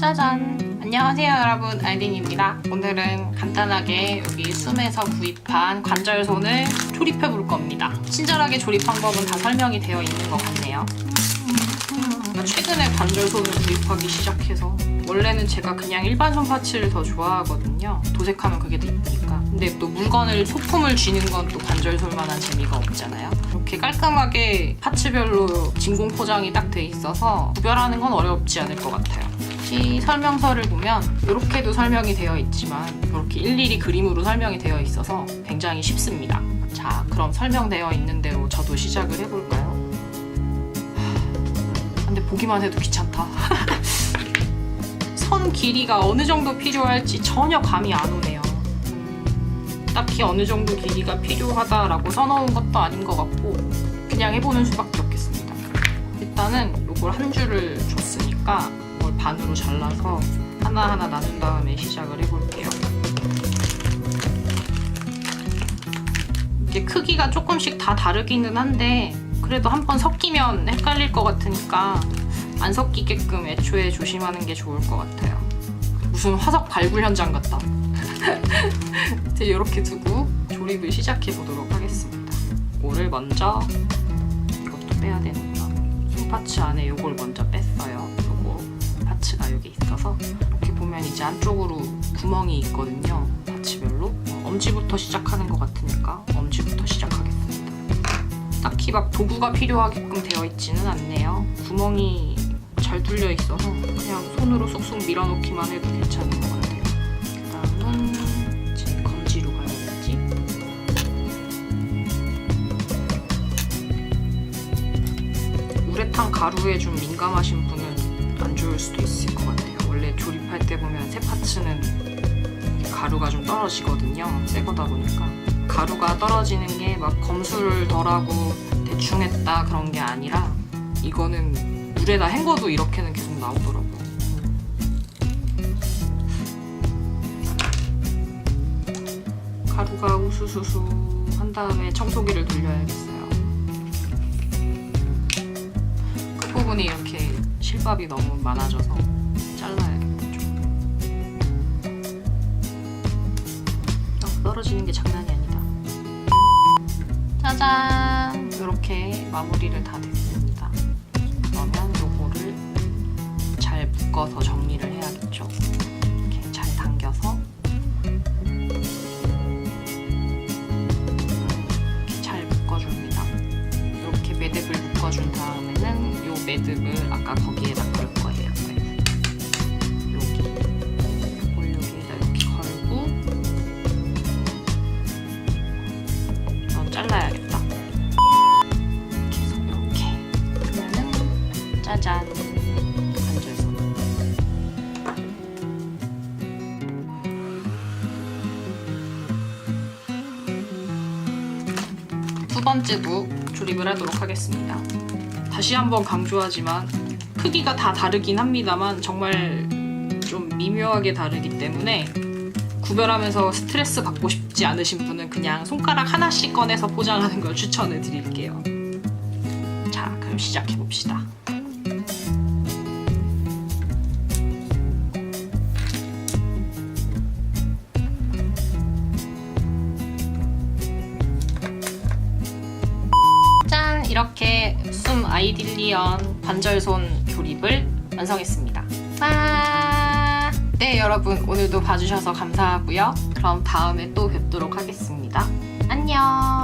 짜잔! 안녕하세요 여러분, 알딘입니다. 오늘은 간단하게 여기 쏨에서 구입한 관절손을 조립해 볼 겁니다. 친절하게 조립 방법은 다 설명이 되어 있는 것 같네요. 최근에 관절손을 구입하기 시작해서 원래는 제가 그냥 일반 손 파츠를 더 좋아하거든요. 도색하면 그게 더 이쁘니까. 근데 또 물건을 소품을 쥐는 건 또 관절손만한 재미가 없잖아요. 이렇게 깔끔하게 파츠별로 진공 포장이 딱 돼 있어서 구별하는 건 어렵지 않을 것 같아요. 이 설명서를 보면 이렇게도 설명이 되어 있지만 이렇게 일일이 그림으로 설명이 되어 있어서 굉장히 쉽습니다. 자, 그럼 설명되어 있는 대로 저도 시작을 해볼까요? 근데 보기만 해도 귀찮다. 선 길이가 어느 정도 필요할지 전혀 감이 안 오네요. 딱히 어느 정도 길이가 필요하다라고 써놓은 것도 아닌 것 같고 그냥 해보는 수밖에 없겠습니다. 일단은 이걸 한 줄을 줬으니까 이걸 반으로 잘라서 하나하나 나눈 다음에 시작을 해볼게요. 이게 크기가 조금씩 다 다르기는 한데 그래도 한번 섞이면 헷갈릴 것 같으니까 안 섞이게끔 애초에 조심하는 게 좋을 것 같아요. 무슨 화석 발굴 현장 같다. 이제 이렇게 두고 조립을 시작해 보도록 하겠습니다. 이거를 먼저 이것도 빼야 되는구나. 손파츠 안에 이걸 먼저 뺐어요. 요거 파츠가 여기 있어서 이렇게 보면 이제 안쪽으로 구멍이 있거든요. 파츠별로. 엄지부터 시작하는 것 같으니까 엄지부터 시작하겠습니다. 딱히 막 도구가 필요하게끔 되어 있지는 않네요. 구멍이 잘 뚫려 있어서 그냥 손으로 쏙쏙 밀어넣기만 해도 괜찮은 것 같아요. 그다음은 이제 검지로 가야겠지. 우레탄 가루에 좀 민감하신 분은 안 좋을 수도 있을 것 같아요. 원래 조립할 때 보면 새 파츠는 가루가 좀 떨어지거든요. 새 거다 보니까. 가루가 떨어지는 게 막 검수를 덜하고 대충 했다 그런 게 아니라 이거는 물에다 헹궈도 이렇게는 계속 나오더라고요. 가루가 우수수수 한 다음에 청소기를 돌려야겠어요. 끝부분이 이렇게 실밥이 너무 많아져서 잘라야겠죠. 떨어지는 게 장난이 아니다. 짜잔! 이렇게 마무리를 다 됐습니다. 그러면 요거를 잘 묶어서 정리를 해야겠죠. 이렇게 잘 당겨서 이렇게 잘 묶어줍니다. 이렇게 매듭을 묶어준 다음에는 요 매듭을 아까 거기에다 걸 거예요. 여기 여기에다 이렇게 걸고 이건 잘라야겠다. 짜잔! 관절손. 두 번째도 조립을 하도록 하겠습니다. 다시 한번 강조하지만 크기가 다 다르긴 합니다만 정말 좀 미묘하게 다르기 때문에 구별하면서 스트레스 받고 싶지 않으신 분은 그냥 손가락 하나씩 꺼내서 포장하는 걸 추천해 드릴게요. 자, 그럼 시작해 봅시다. 이렇게 쏨 아이딜리언 관절손 조립을 완성했습니다. 와! 네, 여러분 오늘도 봐주셔서 감사하고요. 그럼 다음에 또 뵙도록 하겠습니다. 안녕!